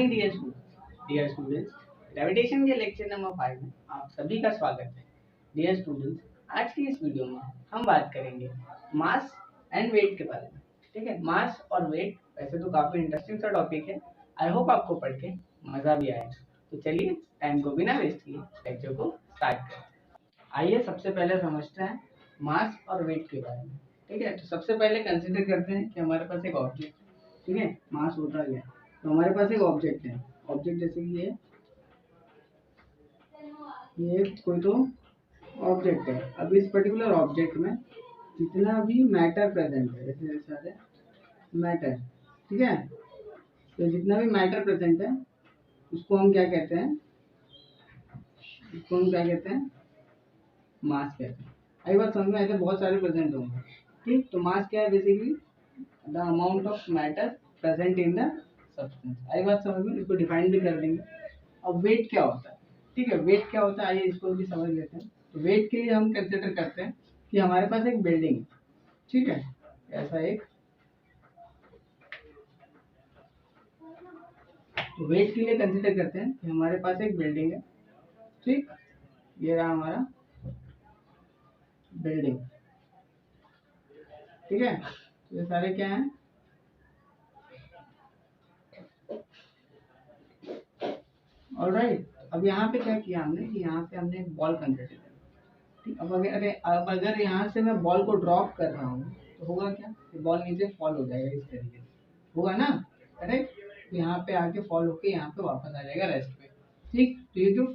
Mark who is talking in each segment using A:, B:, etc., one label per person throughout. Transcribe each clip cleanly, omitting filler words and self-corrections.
A: Morning dear students, gravitation के lecture number 5 में आप सभी का स्वागत है। डियर स्टूडेंट्स, आज की इस वीडियो में हम बात करेंगे मास एंड वेट के बारे में। ठीक है, मास और वेट वैसे तो काफी इंटरेस्टिंग सा टॉपिक है। आई होप आपको पढ़ के मजा भी आएगा। तो चलिए टाइम को बिना वेस्ट किए लेक्चर को स्टार्ट करते हैं। आइए सबसे पहले समझते हैं मास और वेट के बारे में। ठीक है, तो सबसे पहले कंसिडर करते हैं कि हमारे पास एक ऑब्जेक्ट है। ठीक है, मास होता क्या है, तो हमारे पास एक ऑब्जेक्ट है। ऑब्जेक्ट जैसे कि ये कोई तो ऑब्जेक्ट है। अब इस पर्टिकुलर ऑब्जेक्ट में जितना भी मैटर प्रेजेंट है, जैसे सारे मैटर, ठीक है, तो जितना भी मैटर प्रेजेंट है उसको हम क्या कहते हैं, मास कहते हैं। आई बात समझ में? ऐसे बहुत सारे प्रेजेंट होंगे। ठीक, तो मास क्या है? Basically the amount of matter present in the substance. आई बात समझ में? इसको डिफाइन भी कर देंगे। अब वेट क्या होता है? ठीक है, वेट क्या होता है आइए इसको भी समझ लेते हैं। तो वेट के लिए हम कंसिडर करते हैं कि हमारे पास एक बिल्डिंग है। ठीक है, ऐसा एक तो वेट के लिए कंसिडर करते हैं कि हमारे पास एक बिल्डिंग है। ठीक, ये रहा हमारा बिल्डिंग। ठीक है, तो ये सारे क्या हैं? ऑलराइट। अब यहाँ पे क्या किया हमने कि यहाँ पे हमने एक बॉल कंसिडर किया। ठीक, अब अगर यहाँ से मैं बॉल को ड्रॉप कर रहा हूँ तो होगा क्या? बॉल नीचे फॉल हो जाएगा, इस तरीके से होगा ना, करेक्ट। तो यहाँ पे आके फॉल होके यहाँ पे वापस आ जाएगा रेस्ट पे। ठीक, तो ये जो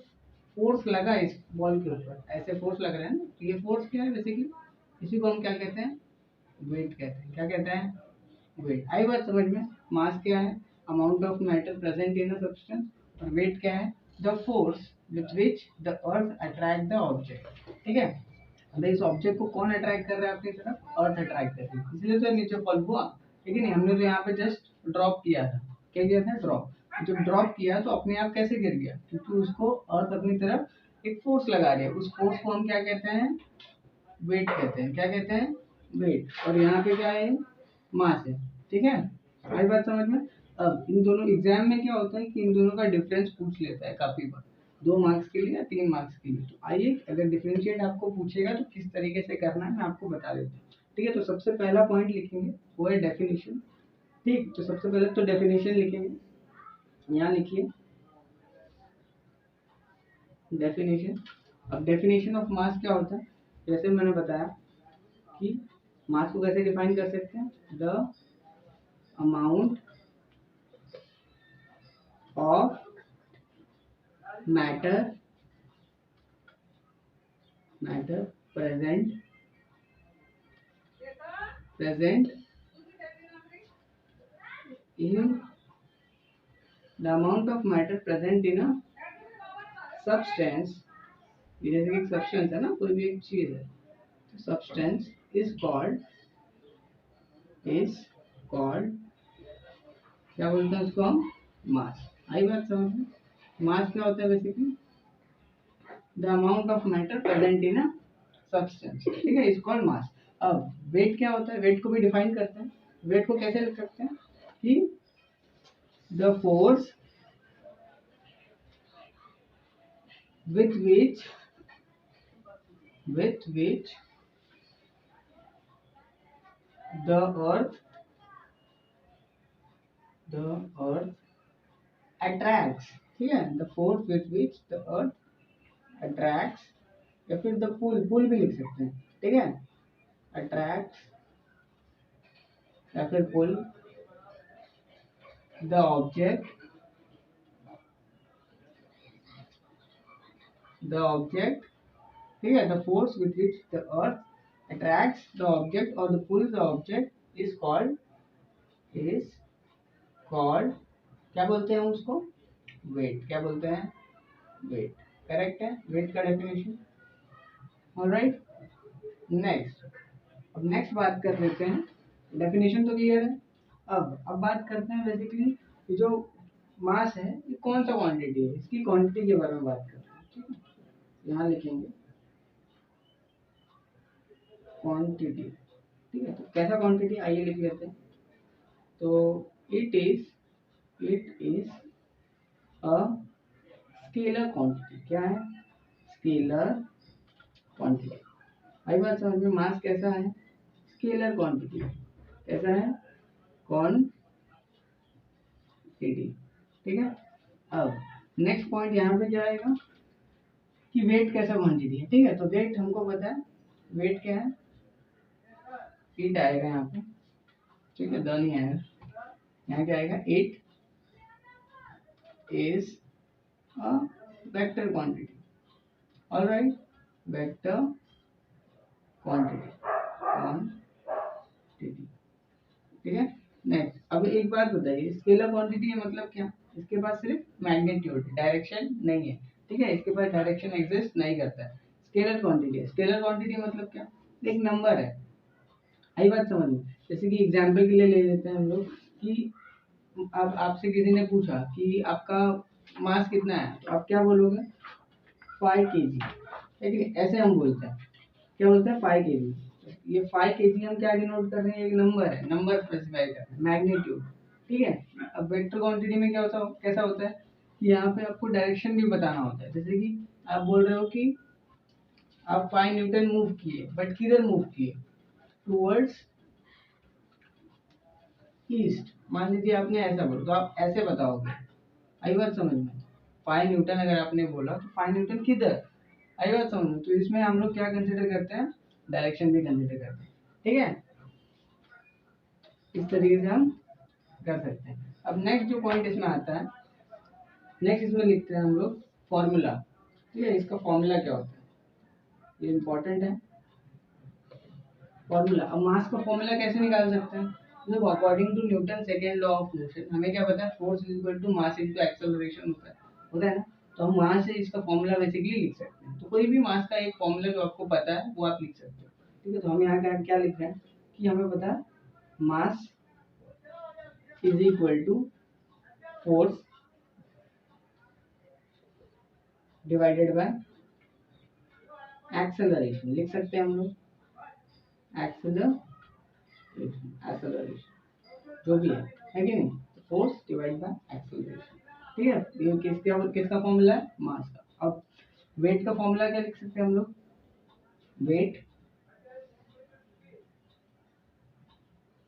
A: फोर्स लगा इस बॉल के ऊपर, ऐसे फोर्स लग रहा है ना, तो ये फोर्स क्या है? बेसिकली इसी को हम क्या कहते हैं? वेट कहते हैं। क्या कहते हैं? वेट। आई बात समझ में? मास क्या है? Amount of matter present in a substance. और वेट क्या है? The force with which the earth attract the object. ठीक है, अब इस ऑब्जेक्ट को कौन अट्रैक्ट कर रहा है अपनी तरफ? अर्थ अट्रैक्ट कर रही है, इसलिए तो नीचे फॉल हुआ। ठीक है, नहीं हमने तो यहाँ पे जस्ट ड्रॉप किया था। क्या किया था? ड्रॉप। जब ड्रॉप किया तो अपने आप कैसे गिर गया? क्योंकि उसको अर्थ अपनी तरफ एक फोर्स लगा रही है। उस फोर्स को हम क्या कहते हैं? वेट कहते हैं। क्या कहते हैं? वेट। और यहाँ पे क्या है? मास है। ठीक है, आई बात समझ में? अब इन दोनों एग्जाम में क्या होता है कि इन दोनों का डिफरेंस पूछ लेता है काफी बार, 2 मार्क्स के लिए या 3 मार्क्स के लिए। तो आइए, अगर डिफरेंशिएट आपको पूछेगा तो किस तरीके से करना है मैं आपको बता देता हूँ। ठीक है, तो सबसे पहला पॉइंट लिखेंगे वो है डेफिनेशन। ठीक, तो सबसे पहले तो डेफिनेशन लिखेंगे। यहाँ लिखिए डेफिनेशन। अब डेफिनेशन ऑफ मास क्या होता है? जैसे मैंने बताया कि मास को कैसे डिफाइन कर सकते हैं? The amount of matter present in the amount of matter present in a substance। ये जैसे एक सब्सटेंस है ना, कोई भी एक चीज है, तो सब्सटेंस इज कॉल्ड क्या बोलते हैं उसको हम? मास। आई बात समझ में? मास क्या होता है? Basically the amount of matter present in a substance. ठीक है, इज कॉल्ड मास। अब वेट क्या होता है? वेट को भी डिफाइन करते हैं। वेट को कैसे लिख सकते हैं कि the force with which the earth attracts। ठीक है, the force with which the earth attracts, या फिर the pull भी लिख सकते हैं। ठीक है, attracts या फिर pull the object ठीक है, the force with which the earth attracts the object or the pulls the object is called क्या बोलते हैं उसको? वेट। क्या बोलते हैं? वेट। करेक्ट है, वेट का डेफिनेशन। Alright, next. अब नेक्स्ट बात कर लेते हैं। डेफिनेशन तो क्लियर है। अब बात करते हैं बेसिकली ये जो मास है ये कौन सा क्वांटिटी है, इसकी क्वांटिटी के बारे में बात करते हैं। ठीक है, यहाँ लिखेंगे क्वांटिटी। ठीक है, तो कैसा क्वांटिटी आइए लिख लेते हैं। तो it is a scalar quantity. क्या है? Scalar quantity. आई बात समझ में? मास कैसा है? Scalar quantity. कैसा है? क्वांटिटी। ठीक है। अब नेक्स्ट पॉइंट यहाँ पे क्या आएगा कि वेट कैसा क्वांटिटी है। ठीक है, तो वेट हमको पता है, वेट क्या है? ईट आएगा यहाँ पे। ठीक है, द नहीं आएगा, यहाँ क्या आएगा? It is a vector quantity. Alright, vector quantity. ठीक है। नेक्स्ट, अब एक बात बताइए, स्केलर क्वांटिटी है मतलब क्या? इसके पास सिर्फ मैग्नीट्यूड, डायरेक्शन नहीं है। ठीक है, इसके पास डायरेक्शन एग्जिस्ट नहीं करता है। स्केलर क्वांटिटी है। स्केलर क्वांटिटी मतलब क्या? एक नंबर है। आई बात समझ में? जैसे कि एग्जाम्पल के लिए ले लेते हैं हम लोग कि अब आपसे किसी ने पूछा कि आपका मास कितना है, तो आप क्या बोलोगे? 5 kg। है कि नहीं? ऐसे हम बोलते हैं। क्या बोलते हैं? 5 kg। ये 5 kg हम क्या डिनोट कर रहे हैं? एक नंबर है, नंबर स्पेसिफाई कर रहे हैं, मैग्नीट्यूड। ठीक है। अब वेक्टर क्वांटिटी में क्या होता है, कैसा होता है कि यहाँ पे आपको डायरेक्शन भी बताना होता है। जैसे कि आप बोल रहे हो कि आप 5 न्यूटन मूव किए, बट किधर मूव किए? Towards east. मान लीजिए आपने ऐसा बोला, तो आप ऐसे बताओगे। आई बात समझ में? 5 न्यूटन अगर आपने बोला तो 5 न्यूटन किधर? आई बात समझ में? तो इसमें हम लोग क्या कंसिडर करते हैं? डायरेक्शन भी कंसिडर करते हैं। ठीक है, इस तरीके से हम कर सकते हैं। अब नेक्स्ट जो पॉइंट इसमें आता है, नेक्स्ट इसमें लिखते हैं हम लोग फॉर्मूला। ठीक है, इसका फॉर्मूला क्या होता है, ये इंपॉर्टेंट है। फॉर्मूला, अब मास का फॉर्मूला कैसे निकाल सकते हैं? देखो, according to Newton second law of motion हमें क्या पता है? Force is equal to mass into acceleration होता है ना? तो हम वहां से इसका फॉर्मूला बेसिकली लिख सकते हैं। तो कोई भी मास का एक फॉर्मूला जो आपको पता है वो आप लिख सकते हो। ठीक है, तो हम यहाँ क्या लिख रहे हैं कि हमें पता है mass is equal to force divided by acceleration. लिख सकते हैं हम लोग एक्सेलरेशन जो भी है कि नहीं? Force divide by acceleration. ठीक है, ये किसका फॉर्मूला है? मास का। अब वेट का फॉर्मूला क्या लिख सकते हैं हम लोग? वेट,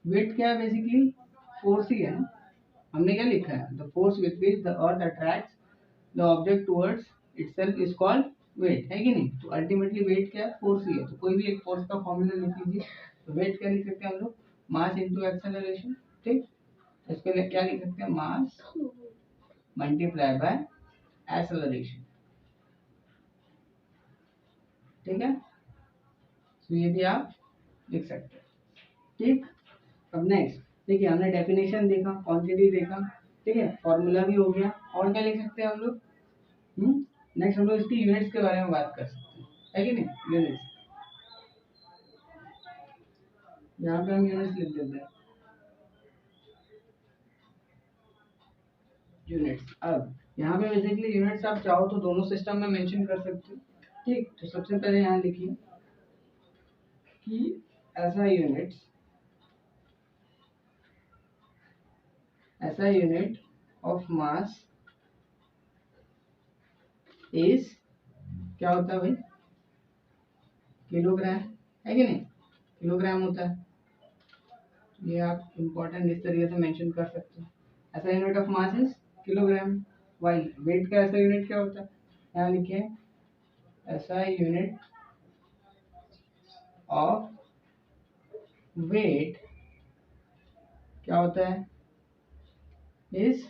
A: वेट क्या है? बेसिकली फोर्स ही है ना। हमने क्या लिखा है? The force with which the earth attracts the object towards itself is called weight. है कि नहीं? तो अल्टीमेटली वेट क्या है? फोर्स ही है। तो कोई भी एक फोर्स का फॉर्मूला लिख लीजिए। तो वेट क्या लिख सकते हैं हम लोग? मास इनटू एक्सेलरेशन। ठीक, इसके लिए क्या लिख सकते हैं? मास मल्टीप्लाई बाय एक्सेलरेशन। ठीक है, तो ये भी आप लिख सकते हैं। ठीक, अब नेक्स्ट देखिए, हमने डेफिनेशन देखा, क्वांटिटी देखा, ठीक है, फॉर्मूला भी हो गया। और क्या लिख सकते हैं हम लोग? नेक्स्ट हम लोग इसकी यूनिट्स के बारे में बात कर सकते हैं। है कि नहीं? यूनिट्स, यहाँ पे हम यूनिट्स लिख देते हैं, यूनिट्स। अब यहाँ पे बेसिकली यूनिट्स आप चाहो तो दोनों सिस्टम में मेंशन कर सकते हो। ठीक, तो सबसे पहले यहाँ लिखिए कि ऐसा यूनिट ऑफ मास इज, क्या होता है भाई? किलोग्राम। है कि नहीं? किलोग्राम होता है। ये आप इम्पोर्टेंट इस तरीके से मेंशन कर सकते हो। ऐसा unit of mass is kilogram. While weight का ऐसा यूनिट क्या होता है? यहाँ लिखिए, ऐसा यूनिट ऑफ वेट क्या होता है? इज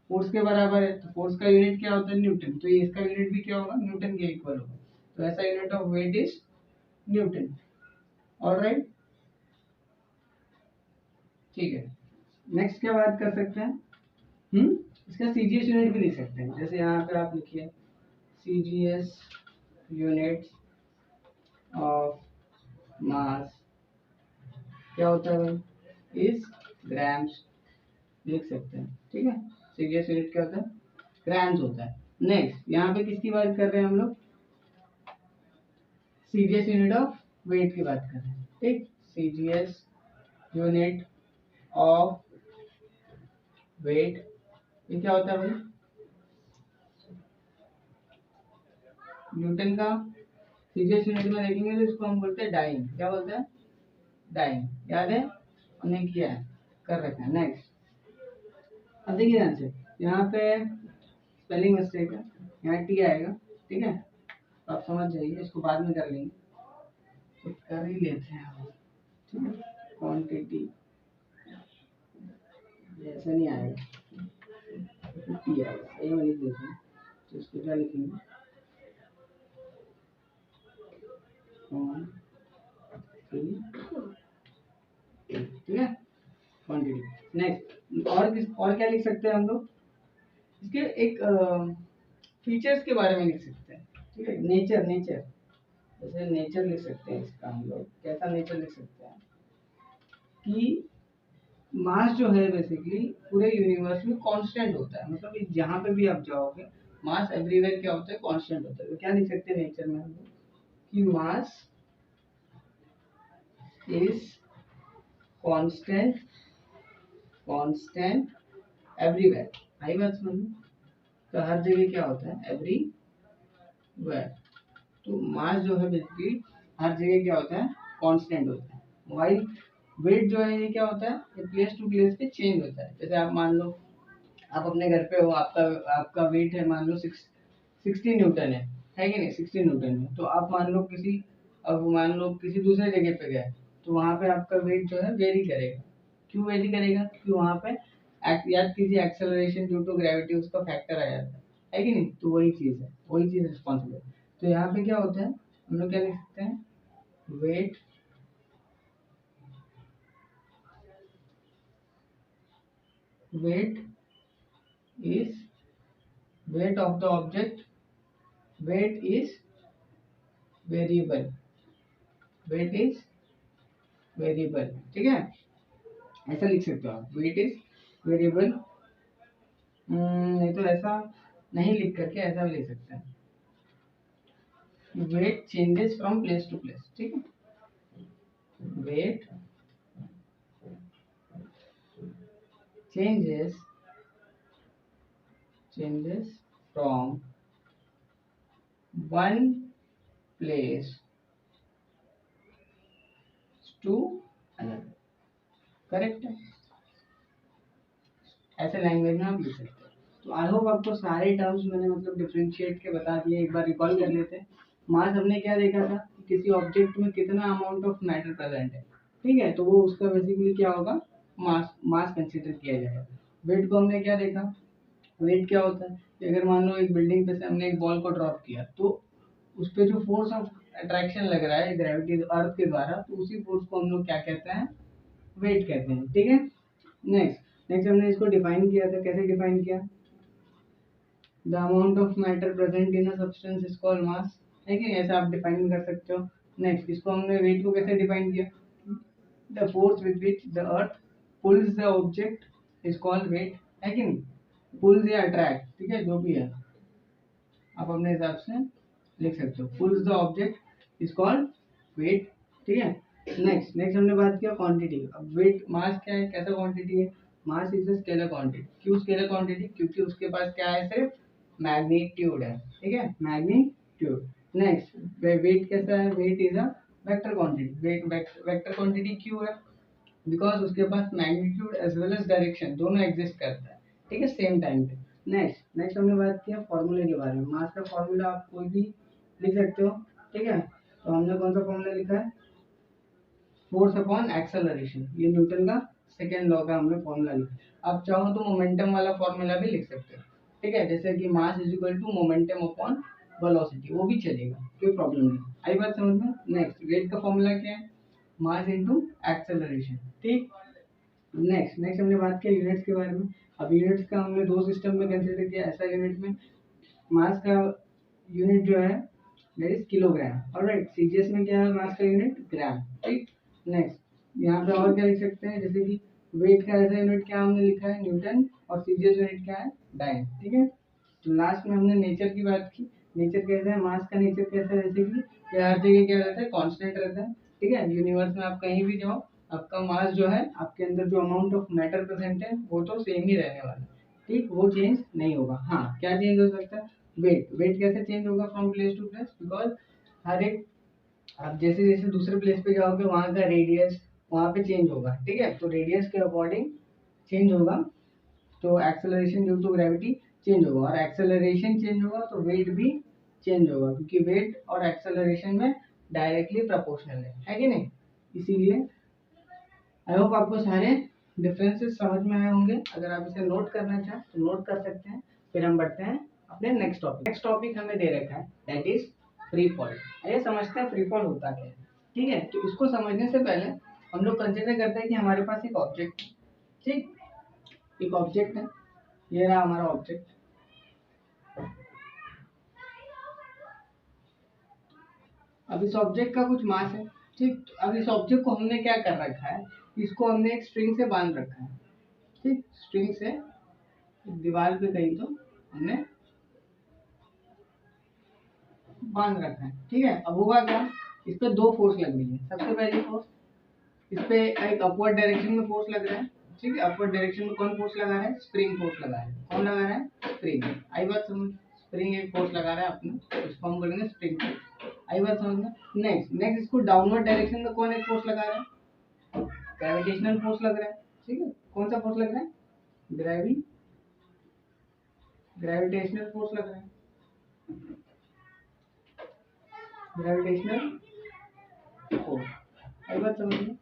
A: फोर्स के बराबर है। तो फोर्स का यूनिट क्या होता है? न्यूटन। तो ये इसका यूनिट भी क्या होगा? न्यूटन के इक्वल होगा। तो ऐसा unit of weight is newton. Alright, ठीक है। नेक्स्ट क्या बात कर सकते हैं? इसका सीजीएस यूनिट भी लिख सकते हैं। जैसे यहाँ पे आप लिखिए सीजीएस यूनिट ऑफ मास क्या होता है भाई? Is grams. लिख सकते हैं। ठीक है, सीजीएस यूनिट क्या होता है? ग्राम्स होता है। नेक्स्ट यहाँ पे किसकी बात कर रहे हैं हम लोग? सीजीएस यूनिट ऑफ वेट की बात कर रहे हैं। ठीक, सीजीएस यूनिट ऑफ वेट ये क्या होता है भाई? न्यूटन का सीरियस यूनिट में देखेंगे तो इसको हम बोलते हैं डाइन। क्या बोलते हैं? डाइन। याद है? हमने किया है, कर रखा है। नेक्स्ट, अब देखिए ध्यान से, यहाँ पे स्पेलिंग मिस्टेक है, यहाँ टी आएगा, ठीक है? तो आप समझ जाइए, इसको बाद में कर लेंगे, तो कर ही लेते हैं हम, ठीक है? क्वांटिटी ऐसा नहीं आएगा, टी आएगा, ये मैं लिख देता हूँ। तो इसको क्या लिखेंगे? ठीक है, क्वांटिटी। नेक्स्ट, और क्या लिख सकते हैं हम लोग? इसके एक फीचर्स के बारे में लिख सकते हैं, ठीक है? नेचर, जैसे नेचर लिख सकते हैं इसका। हम लोग कैसा नेचर लिख सकते हैं कि मास जो है बेसिकली पूरे यूनिवर्स में कांस्टेंट होता है, मतलब जहाँ पे भी आप जाओगे मास एवरीवेयर क्या होता है? कांस्टेंट होता है। तो क्या लिख सकते हैं नेचर में हम लोग कि मास इज कांस्टेंट एवरीवेयर। आई बात समझ में? तो हर जगह क्या होता है? एवरीवेयर। तो मास जो है बेसिकली हर जगह क्या होता है? कांस्टेंट होता है। वाइल वेट जो है ये क्या होता है? ये प्लेस टू प्लेस पे चेंज होता है। जैसे आप मान लो आप अपने घर पे हो, आपका वेट है मान लो 60 न्यूटन है कि नहीं? 60 न्यूटन है। तो आप मान लो किसी दूसरे जगह पे गए, तो वहाँ पे आपका वेट जो है वेरी करेगा। क्यों वेरी करेगा? क्योंकि वहाँ पे याद कीजिए एक्सेलरेशन ड्यू टू ग्रेविटी उसका फैक्टर आ जाता है कि नहीं? तो वही चीज़ है, वही चीज़ रिस्पॉन्सिबल है। तो यहाँ पे क्या होता है? हम लोग क्या लिख सकते हैं? Weight is weight of the object, weight is variable, ठीक है? ऐसा लिख सकते हो आप, वेट इज वेरिएबल। नहीं तो ऐसा नहीं लिख करके ऐसा भी लिख सकते हैं, weight changes from place to place, ठीक है? Weight changes from one place to another. Correct है? ऐसे लैंग्वेज में आप लिख सकते हैं। तो आई होप आपको सारे टर्म्स मैंने मतलब डिफरेंशिएट के बता दिए। एक बार रिकॉल कर लेते हैं। मास हमने क्या देखा था कि किसी ऑब्जेक्ट में कितना अमाउंट ऑफ मैटर प्रेजेंट है, ठीक है? तो वो उसका बेसिकली क्या होगा? मास कंसीडर किया जाएगा। वेट को हमने क्या देखा? वेट क्या होता है कि अगर मान लो एक बिल्डिंग पे से हमने एक बॉल को ड्रॉप किया, तो उस पर जो फोर्स ऑफ अट्रैक्शन लग रहा है ग्रेविटी अर्थ के द्वारा, तो उसी फोर्स को हम लोग क्या कहते हैं? वेट कहते हैं, ठीक है? नेक्स्ट हमने इसको डिफाइन किया था। कैसे डिफाइन किया? The amount of matter present in a substance is called मास, है कि नहीं? ऐसा आप डिफाइन कर सकते हो। नेक्स्ट, इसको हमने वेट को कैसे डिफाइन किया? The force with which the earth pulls the object is called weight, है कि नहीं? पुल्स या अट्रैक्ट, ठीक है? जो भी है आप अपने हिसाब से लिख सकते हो। Pulls the object is called weight, ठीक है? नेक्स्ट हमने बात किया क्वांटिटी। अब वेट मास क्या है? कैसा क्वांटिटी है? Mass is a scalar quantity. क्यों स्केलर क्वांटिटी? क्योंकि उसके पास क्या है? सिर्फ मैग्नीट्यूड है, ठीक है? मैग्नीट्यूड। नेक्स्ट, वेट कैसा है? Weight is a vector quantity. Vector quantity क्यों है? बिकॉज उसके पास magnitude as well as direction दोनों एग्जिस्ट करता है, ठीक है? सेम टाइम पे। नेक्स्ट हमने बात किया फॉर्मूले के बारे में। मास का फॉर्मूला आप कोई भी लिख सकते हो, ठीक है? तो हमने कौन सा फॉर्मूला लिखा है? Force upon acceleration. ये न्यूटन का सेकेंड लॉ का हमने फॉर्मूला लिखा। आप चाहो तो मोमेंटम वाला फॉर्मूला भी लिख सकते हो, ठीक है? जैसे कि mass is equal to momentum upon velocity, वो भी चलेगा, कोई प्रॉब्लम नहीं। आई बात समझ में? नेक्स्ट, वेट का फॉर्मूला क्या है? मास इनटू एक्सेलरेशन, ठीक? नेक्स्ट हमने बात किया यूनिट्स के बारे में। अब यूनिट्स का हमने दो सिस्टम में कंसिडर किया। ऐसा यूनिट में मास का यूनिट जो है that is kilogram. Alright, CGS में क्या है मास का यूनिट? ग्राम, ठीक? नेक्स्ट, यहाँ पे और क्या लिख सकते हैं? जैसे कि वेट का ऐसा यूनिट क्या हमने लिखा है? न्यूटन। और सीजीएस यूनिट क्या है? डाइन, ठीक है? तो लास्ट में हमने नेचर की बात की। नेचर कैसा है? मास का नेचर कैसा है? जैसे कि ये हर जगह क्या रहता है? कांस्टेंट रहता है, ठीक है? यूनिवर्स में आप कहीं भी जाओ, आपका मास जो है, आपके अंदर जो अमाउंट ऑफ मैटर प्रेजेंट है, वो तो सेम ही रहने वाला है, ठीक, वो चेंज नहीं होगा। हाँ, क्या चेंज हो सकता है? वेट। वेट कैसे चेंज होगा from place to place? Because हर एक, आप जैसे जैसे दूसरे प्लेस पे जाओगे वहाँ का रेडियस वहाँ पे चेंज होगा, ठीक है, तो रेडियस के अकॉर्डिंग चेंज होगा, तो acceleration due to gravity change होगा, और एक्सेलरेशन चेंज होगा तो वेट भी चेंज होगा, क्योंकि वेट और एक्सेलरेशन में डायरेक्टली प्रोपोर्शनल है कि नहीं? इसीलिए आई होप आपको सारे डिफरेंसेस समझ में आए होंगे। अगर आप इसे नोट करना चाहें तो नोट कर सकते हैं। फिर हम बढ़ते हैं अपने नेक्स्ट टॉपिक। नेक्स्ट टॉपिक हमें दे रखा है, दैट इज फ्री फॉल। आइए समझते हैं फ्री फॉल होता क्या है। ठीक है, तो इसको समझने से पहले हम लोग कंसिडर करते हैं कि हमारे पास एक ऑब्जेक्ट, ठीक, एक ऑब्जेक्ट है, ये रहा हमारा ऑब्जेक्ट। अब इस ऑब्जेक्ट का कुछ मास है, ठीक, अब इस ऑब्जेक्ट को हमने क्या कर रखा है, इसको हमने एक स्ट्रिंग से बांध रखा है, ठीक, स्ट्रिंग से दीवार पे कहीं तो हमने बांध रखा है, ठीक है। अब होगा क्या, इस पे दो फोर्स लग रही है। सबसे पहली फोर्स, इस पे एक अपवर्ड डायरेक्शन में फोर्स लग रहा है, ठीक है। अपवर्ड डायरेक्शन में कौन फोर्स लगा रहा है? स्प्रिंग फोर्स लगा रहा है। कौन लगा रहा है? स्प्रिंग। आई बात समझ? स्प्रिंग एक फोर्स लगा रहा है अपने, इसको हम बोलेंगे स्प्रिंग फोर्स। आई बात समझ में? नेक्स्ट नेक्स्ट इसको डाउनवर्ड डायरेक्शन में कौन एक फोर्स लगा रहा है? ग्रेविटेशनल फोर्स लग रहा है, ठीक है। कौन सा फोर्स लग रहा है? ग्रेविटेशनल फोर्स लग रहा है, ग्रेविटेशनल फोर्स। आई बात समझ में?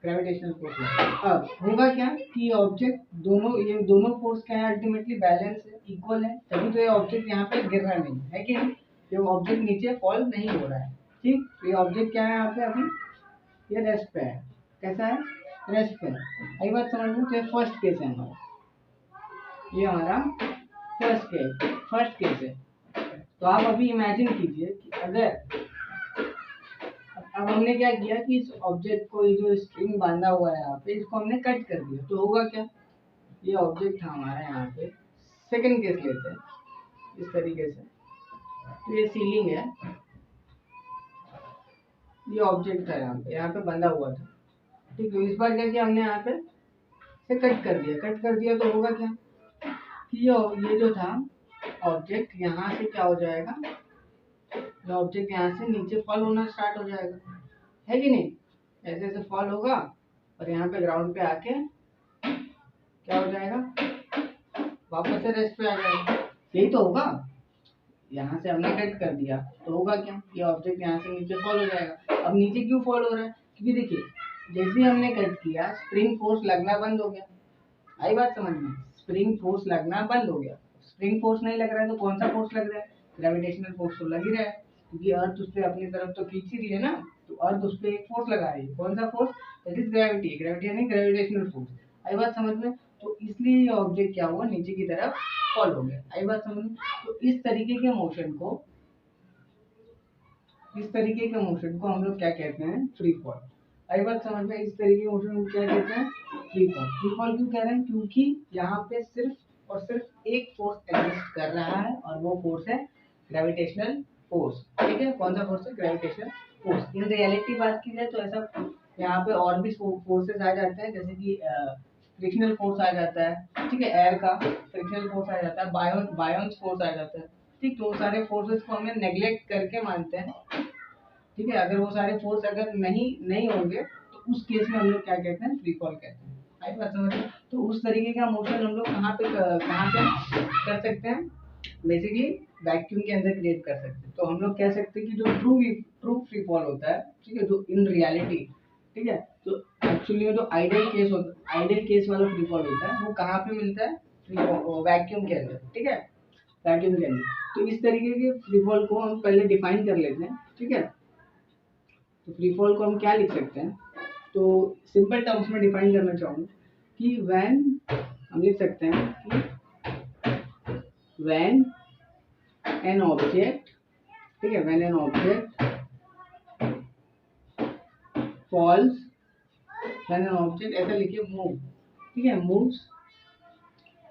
A: ग्रेविटेशनल फोर्स लग रहा है। अब होगा क्या कि ऑब्जेक्ट दोनों, ये दोनों फोर्स क्या है, अल्टीमेटली बैलेंस है, इक्वल है, तभी तो ये ऑब्जेक्ट यहाँ पे गिर रहा नहीं है कि नहीं? ये ऑब्जेक्ट नीचे फॉल नहीं हो रहा है, ठीक। तो ये ऑब्जेक्ट क्या है यहाँ पे अभी? ये रेस्ट पे है। कैसा है? रेस्ट पे है। आई बात समझ में? तो ये फर्स्ट केस है हमारा, ये हमारा फर्स्ट केस है। तो आप अभी इमेजिन कीजिए कि अगर, अब हमने क्या किया कि इस ऑब्जेक्ट को, ये जो स्ट्रिंग बांधा हुआ है यहाँ पे, इसको हमने कट कर दिया, तो होगा क्या, ये ऑब्जेक्ट था हमारा यहाँ पे। सेकंड केस लेते हैं इस तरीके से, तो ये सीलिंग है, ये ऑब्जेक्ट था यहाँ पे बंधा हुआ था, ठीक है। इस बार क्या किया हमने, यहाँ पे से कट कर दिया, कट कर दिया तो होगा क्या कि ये जो था ऑब्जेक्ट, यहाँ से क्या हो जाएगा, ऑब्जेक्ट यहाँ से नीचे फॉल होना स्टार्ट हो जाएगा, है कि नहीं? ऐसे ऐसे फॉल होगा और यहाँ पे ग्राउंड पे आके क्या हो जाएगा, वापस से रेस्ट पे आ जाएगा। यही तो होगा। यहाँ से हमने कट कर दिया तो होगा क्या, ये ऑब्जेक्ट यहाँ से नीचे फॉल हो जाएगा। अब नीचे क्यों फॉल हो रहा है? क्योंकि देखिए, जैसे ही हमने कट किया स्प्रिंग फोर्स लगना बंद हो गया। आई बात समझ में? स्प्रिंग फोर्स लगना बंद हो गया। स्प्रिंग फोर्स नहीं लग रहा है तो कौन सा फोर्स लग रहा है? ग्रेविटेशनल फोर्स तो लग ही रहा है, क्योंकि अर्थ उस पर अपनी तरफ तो खींच ही रही है ना, तो अर्थ उस पर एक फोर्स लगा रही है। कौन सा force? That is gravity. Gravity यानी ग्रेविटेशनल फोर्स। आई बात समझ में? तो इसलिए ये ऑब्जेक्ट क्या हुआ, नीचे की तरफ फॉल हो गया। आई बात समझ में? तो इस तरीके के मोशन को, इस तरीके के मोशन को हम लोग क्या कहते हैं? Free fall. आई बात समझ में? इस तरीके के मोशन को क्या कहते हैं? Free fall. फ्री फॉल क्यों कह रहे हैं? क्योंकि यहाँ पे सिर्फ और सिर्फ एक फोर्स एग्जिस्ट कर रहा है, और वो फोर्स है ग्रेविटेशनल फोर्स, ठीक है। कौन सा फोर्स है? Gravitational force. इन रियलिटी बात की जाए तो ऐसा यहाँ पे और भी फोर्सेस आ जाते हैं, जैसे कि फ्रिक्शनल फोर्स आ जाता है, ठीक है, एयर का फ्रिक्शनल फोर्स आ जाता है, बायोन्स फोर्स आ जाता है, ठीक। तो वो सारे फोर्सेस को हमें नेग्लेक्ट करके मानते हैं, ठीक है। अगर वो सारे फोर्स अगर नहीं नहीं होंगे तो उस केस में हम लोग क्या कहते हैं? फ्री फॉल कहते हैं। आई बात समझ में? तो उस तरीके का मोशन हम लोग कहाँ पे कर सकते हैं? बेसिकली वैक्यूम के अंदर क्रिएट कर सकते हैं। तो हम लोग कह सकते हैं कि जो ट्रू फ्री फॉल होता है, ठीक है, जो इन रियलिटी, ठीक है, तो एक्चुअली में जो आइडियल केस वाला फ्री फॉल होता है वो कहाँ पे मिलता है? वैक्यूम के अंदर, ठीक है, वैक्यूम के अंदर। तो इस तरीके के फ्री फॉल को हम पहले डिफाइन कर लेते हैं, ठीक है। तो फ्री फॉल को हम क्या लिख सकते हैं? तो सिंपल टर्म्स में डिफाइन करना चाहूँगा कि व्हेन, हम लिख सकते हैं कि व्हेन एन ऑब्जेक्ट, ठीक है, when an object falls, when an object, ऐसा लिखिए मूव, ठीक है, moves,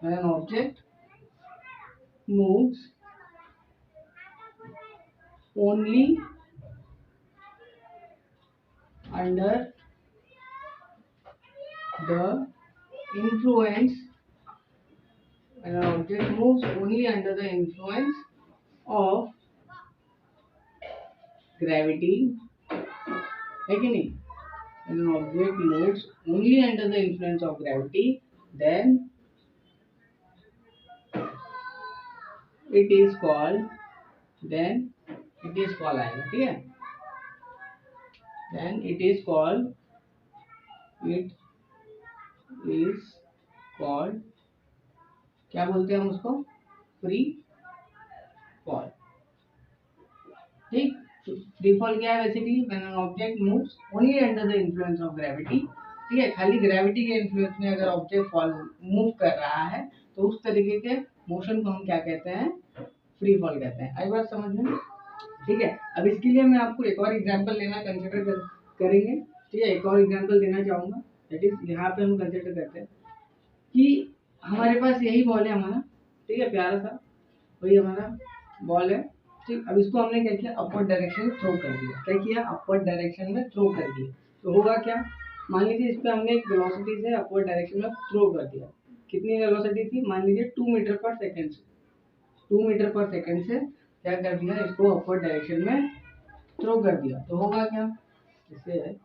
A: when an object moves only under the influence an object moves only under the influence of gravity, है कि नहीं? When an object moves only under the influence of gravity, then it is called आएगा, ठीक है? Then it is called क्या बोलते हैं हम उसको? Free fall. ठीक, फ्री फॉल क्या है basically? When an object moves only under the influence of gravity, ठीक है, खाली ग्रेविटी के इन्फ्लुएंस में अगर ऑब्जेक्ट फॉल मूव कर रहा है तो उस तरीके के मोशन को हम क्या कहते हैं? फ्री फॉल कहते हैं। आई बात समझ में? ठीक है, अब इसके लिए मैं आपको एक और एग्जांपल लेना कंसीडर करेंगे, ठीक है? एक और एग्जांपल देना चाहूंगा, दैट इज यहाँ पे हम कंसीडर करते हैं कि हमारे पास यही बॉल है हमारा, ठीक है, प्यारा सा वही हमारा बॉल है, ठीक। अब इसको हमने क्या किया? अपवर्ड डायरेक्शन में थ्रो कर दिया। क्या किया? अपवर्ड डायरेक्शन में थ्रो कर दिया। तो होगा क्या? मान लीजिए इस पे हमने एक वेलोसिटी से अपवर्ड डायरेक्शन में थ्रो कर दिया। कितनी वेलोसिटी थी? मान लीजिए 2 मीटर पर सेकंड से 2 मीटर पर सेकंड से क्या कर दिया? इसको अपवर्ड डायरेक्शन में थ्रो कर दिया। तो होगा क्या? जैसे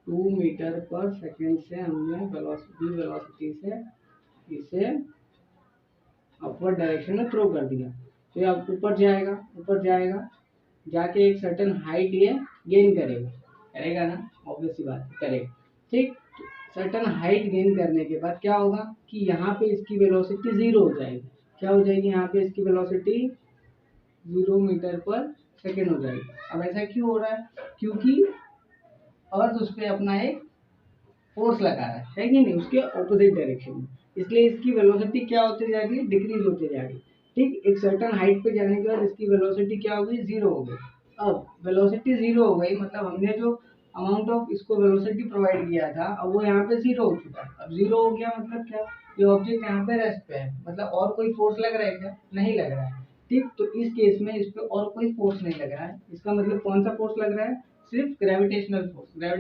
A: 2 मीटर पर सेकंड से हमने वेलोसिटी से इसे अपवर्ड डायरेक्शन में थ्रो कर दिया। तो ये अब ऊपर जाएगा, जाके एक सर्टेन हाइट ये गेन करेगा ना, ऑब्वियस सी बात करेगा, ठीक। सर्टेन हाइट गेन करने के बाद क्या होगा कि यहाँ पे इसकी वेलोसिटी 0 हो जाएगी। क्या हो जाएगी? यहाँ पे इसकी वेलोसिटी 0 मीटर पर सेकेंड हो जाएगी। अब ऐसा क्यों हो रहा है? क्योंकि अर्थ उस पर अपना एक फोर्स लगा रहा है कि नहीं, उसके ऑपोजिट डायरेक्शन में, इसलिए इसकी वेलोसिटी क्या होती जा रही है? डिक्रीज होती जा रही है, ठीक। एक सर्टेन हाइट पे जाने के बाद इसकी वेलोसिटी क्या हो गई? 0 हो गई। अब वेलोसिटी 0 हो गई मतलब हमने जो अमाउंट ऑफ इसको वेलोसिटी प्रोवाइड किया था अब वो यहाँ पे 0 हो चुका है। अब 0 हो गया मतलब क्या? ये ऑब्जेक्ट यहाँ पे रेस्ट पे है, मतलब और कोई फोर्स लग रहा है क्या? नहीं लग रहा है, ठीक। तो इस केस में इस पे और कोई फोर्स नहीं लग रहा है। इसका मतलब कौन सा फोर्स लग रहा है? सिर्फ ग्रेविटेशनल फोर्स लग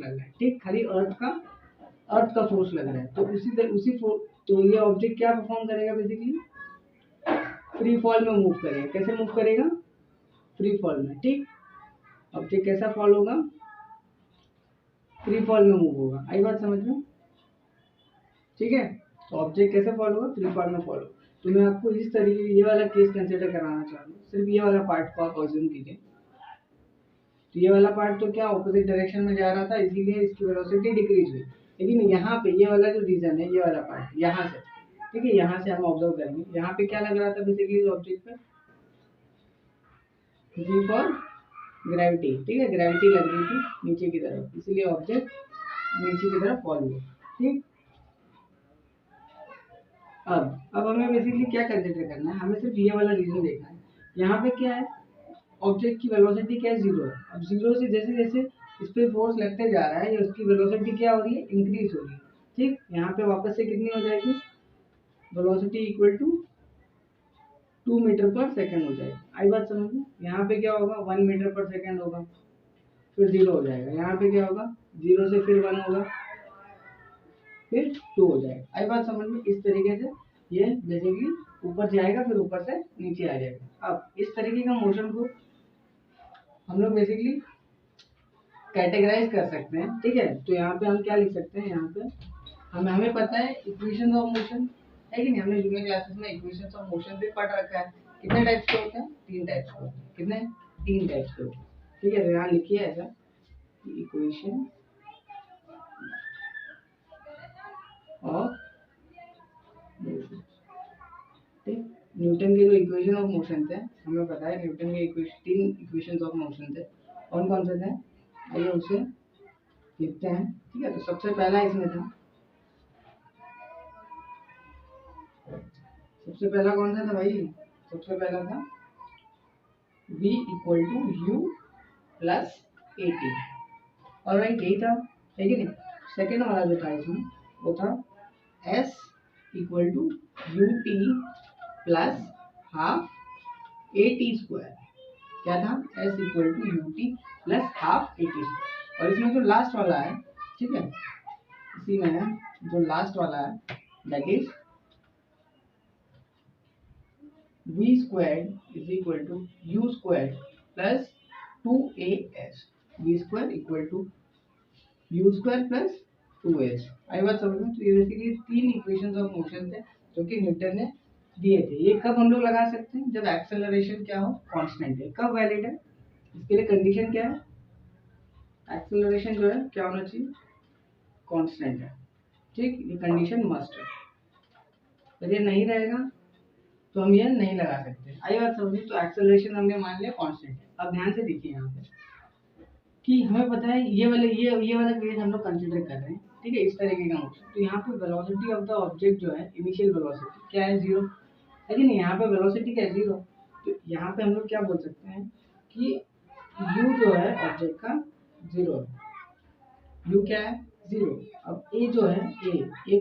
A: रहा है, ठीक। खाली अर्थ का फोर्स लग रहा है। तो तो ये ऑब्जेक्ट क्या परफॉर्म करेगा? बेसिकली फ्री फॉल में मूव करेगा। कैसे मूव करेगा? फ्री फॉल में, ठीक। ऑब्जेक्ट कैसा फॉल होगा? फ्री फॉल में मूव होगा। आई बात समझ में? ठीक है, तो ऑब्जेक्ट कैसे फॉल होगा? फ्री फॉल में फॉल होगा। तो मैं आपको इस तरीके ये वाला केस कंसिडर कराना चाह रहा हूँ। सिर्फ ये वाला पार्ट को आप अज्यूम कीजिए। तो ये वाला पार्ट तो क्या ऑपोजिट डायरेक्शन में जा रहा था, इसीलिए इसकी वेलोसिटी डिक्रीज हुई। लेकिन यहाँ पे ये वाला जो रीजन है, ये वाला पार्ट यहाँ से, ठीक है, यहाँ से हम ऑब्जर्व करेंगे। यहाँ पे क्या लग रहा था बेसिकली ऑब्जेक्ट पे? जी फॉर ग्रेविटी, ठीक है, ग्रेविटी लग रही थी नीचे की तरफ, इसीलिए ऑब्जेक्ट नीचे की तरफ फॉल हुआ, ठीक। अब हमें बेसिकली क्या कंसिडर करना है? हमें सिर्फ ये वाला रीजन देखना है। यहाँ पे क्या है? ऑब्जेक्ट की वेलोसिटी क्या है? 0 है। अब 0 से जैसे जैसे इस पे फोर्स लगते जा रहा है, ये उसकी वेलोसिटी क्या हो रही है? इंक्रीज हो रही है, ठीक। यहाँ पे वापस से कितनी हो जाएगी? वेलोसिटी इक्वल टू 2 मीटर पर सेकंड हो जाएगी। आई बात समझ में? यहाँ पे क्या होगा? 1 मीटर पर सेकंड होगा, फिर 0 हो जाएगा। यहाँ पे क्या होगा? 0 से फिर 1 होगा, फिर 2 हो जाएगा। आई बात समझ में? इस तरीके से ये बेसिकली ऊपर जाएगा, फिर ऊपर से नीचे आ जाएगा। अब इस तरीके का मोशन को हम लोग बेसिकली कैटेगराइज कर सकते हैं, ठीक है। तो यहाँ पे हम क्या लिख सकते हैं? यहाँ पे हमें पता है इक्वेशन ऑफ मोशन, है कि नहीं? हमने जूनियर क्लासेस में इक्वेशंस ऑफ मोशन भी पढ़ रखा है। कितने टाइप्स के होते हैं? 3 टाइप्स के होते हैं। कितने? 3 टाइप्स के होते हैं, ठीक है। तो यहाँ लिखिए ऐसा इक्वेशन ऑफ मोशन, ठीक। न्यूटन के जो इक्वेशन ऑफ मोशन थे, हमें पता है न्यूटन के 3 इक्वेशंस ऑफ मोशन थे। कौन कौन से थे? आइए उसे लिखते हैं, ठीक है। तो सबसे पहला इसमें था, सबसे पहला कौन सा था भाई? सबसे पहला था v equal to u plus a t. और राइट, यही था, है कि नहीं? सेकेंड वाला जो था इसमें वो था s equal to u t plus half a t square. क्या था? s equal to u t plus half a t square. और इसमें जो लास्ट वाला है, ठीक है, इसी में जो लास्ट वाला है that is v square is equal to u square plus 2as, v square equal to u square plus 2as। आई बात समझ में? तो ये बेसिकली तीन इक्वेशंस ऑफ मोशन थे जो कि न्यूटन ने दिए थे। ये कब हम लोग लगा सकते हैं? जब एक्सेलरेशन क्या हो, कांस्टेंट है। कब वैलिड है? इसके लिए कंडीशन क्या है? एक्सेलरेशन जो है क्या होना चाहिए, कांस्टेंट है। ठीक, ये कंडीशन मस्ट है। अगर ये नहीं रहेगा तो हम ये नहीं लगा सकते। आई बात समझिए? तो एक्सेलरेशन हमने मान लिया कांस्टेंट है। अब ध्यान से देखिए यहाँ पे कि हमें पता है ये वाला केस हम लोग कंसीडर कर रहे हैं, ठीक है, इस तरीके का मोशन। तो यहाँ पे वेलोसिटी ऑफ द ऑब्जेक्ट जो है, इनिशियल वेलोसिटी क्या है, 0। लेकिन यहाँ पे वेलोसिटी क्या है, 0। तो यहाँ पे हम लोग क्या बोल सकते हैं कि u जो है ऑब्जेक्ट का 0 है। u क्या है, 0। अब a जो है, a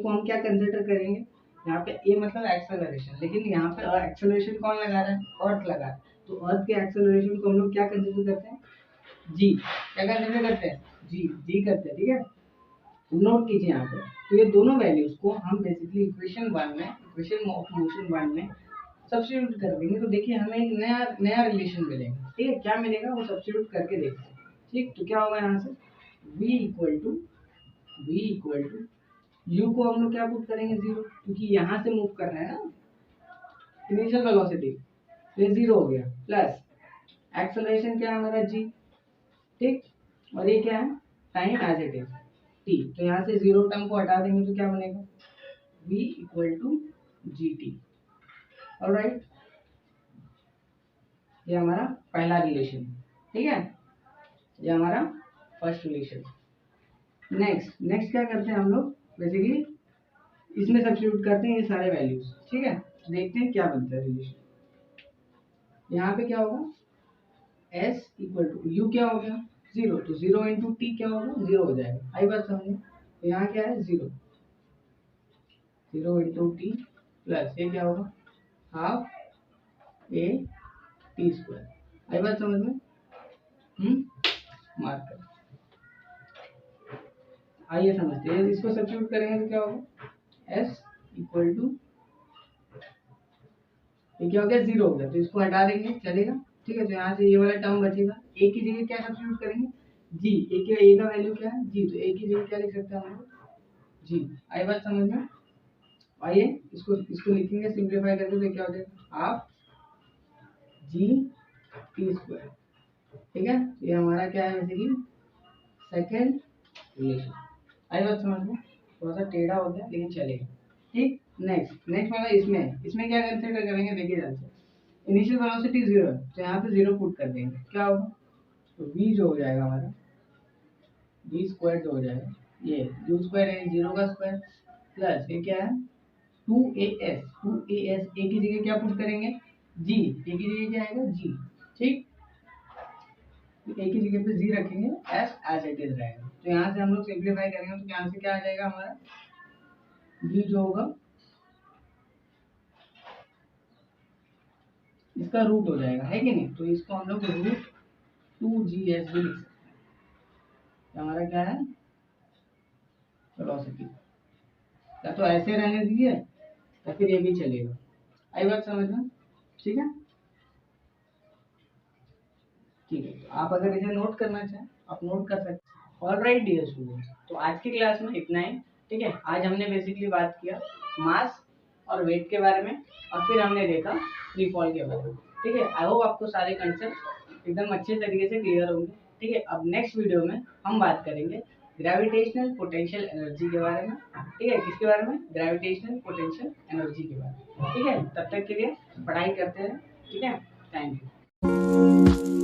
A: को हम क्या कंसीडर करेंगे, यहाँ पे a मतलब एक्सेलरेशन, लेकिन यहाँ पे एक्सेलरेशन कौन लगा रहा है, अर्थ लगा रहा है। तो अर्थ के एक्सेलरेशन को हम लोग क्या कंसीडर करते हैं, जी। क्या कंसीडर करते हैं, जी करते हैं, ठीक है। नोट कीजिए यहाँ पे। तो ये दोनों वैल्यूज को हम बेसिकली इक्वेशन 1 में, इक्वेशन ऑफ मोशन 1 में सब्स्टिट्यूट कर देंगे। तो देखिए हमें एक नया रिलेशन मिलेगा, ठीक है। क्या मिलेगा वो सब्स्टिट्यूट करके देखते हैं। ठीक, तो क्या होगा यहाँ से, v इक्वल टू u को हम लोग क्या पुट करेंगे, 0, क्योंकि यहाँ से मूव कर रहे हैं ना इनिशियल वेलोसिटी, तो ये 0 हो गया, प्लस एक्सेलरेशन क्या है हमारा, g। ठीक, और ये क्या है, time as it is t। तो यहाँ से 0 टर्म को हटा देंगे तो क्या बनेगा, v equal to gt। Alright, ये हमारा पहला रिलेशन, ठीक है, ये हमारा फर्स्ट रिलेशन। नेक्स्ट क्या करते हैं हम लोग, बेसिकली इसमें सब्स्टिट्यूट करते हैं ये सारे वैल्यूज, ठीक है। देखते हैं क्या बनता है रिलेशन। यहाँ पे क्या होगा, s इक्वल टू u क्या हो गया, 0। तो 0 इंटू टी क्या होगा, 0 हो जाएगा। आई बात समझिए? तो यहाँ क्या है, 0 इंटू टी प्लस ये क्या होगा, हाफ a टी स्क्वायर। आई बात समझ में? मार्क कर, आइए समझते हैं। इसको सब्स्टिट्यूट करेंगे तो क्या होगा, s इक्वल टू ये क्या हो गया, 0 हो गया, तो इसको हटा देंगे, चलेगा, ठीक है। तो यहाँ से ये वाला टर्म बचेगा। a की जगह क्या सब्स्टिट्यूट करेंगे, g। a का वैल्यू क्या है, g। तो a की जगह क्या लिख सकते हैं हम लोग, g। आई बात समझ में? आइए इसको लिखेंगे सिंप्लीफाई करके, तो क्या हो जाएगा, हाफ g टी स्क्वायर, ठीक है। तो ये हमारा क्या है, बेसिकली सेकेंड रिलेशन। आई बात समझ में? थोड़ा सा टेढ़ा हो गया लेकिन चलेगा, ठीक। नेक्स्ट वाला इसमें क्या कंसीडर करेंगे, देखिए ध्यान से। इनिशियल वेलोसिटी 0 है, तो यहाँ पे 0 पुट कर देंगे, क्या होगा, तो v जो हो जाएगा हमारा, v स्क्वायर जो हो जाएगा, ये u स्क्वायर है, 0 का स्क्वायर, प्लस ये क्या है, 2as। a की जगह क्या पुट करेंगे, g। a की जगह क्या आएगा, g, ठीक। a की जगह पे g रखेंगे, s एज इट इज रहेगा। तो यहाँ से हम लोग सिंप्लीफाई करेंगे तो यहाँ से क्या आ जाएगा हमारा, v जो होगा इसका रूट हो जाएगा, है कि नहीं। तो इसको हम लोग रूट 2gs भी लिख सकते हैं। तो हमारा क्या है, वेलोसिटी। या तो ऐसे रहने दीजिए या फिर ये भी चलेगा। आई बात समझ में? ठीक है, ठीक है। तो आप अगर इसे नोट करना चाहें आप नोट कर सकते हैं। ऑलराइट डियर स्टूडेंट्स, तो आज की क्लास में इतना ही, ठीक है। आज हमने बेसिकली बात किया मास और वेट के बारे में, और फिर हमने देखा फ्री फॉल के बारे में, ठीक है। आई होप आपको सारे कंसेप्ट एकदम अच्छे तरीके से क्लियर होंगे, ठीक है। अब नेक्स्ट वीडियो में हम बात करेंगे ग्रेविटेशनल पोटेंशियल एनर्जी के बारे में, ठीक है। किसके बारे में, ग्रेविटेशनल पोटेंशियल एनर्जी के बारे में, ठीक है। तब तक के लिए पढ़ाई करते रहें, ठीक है। Thank you.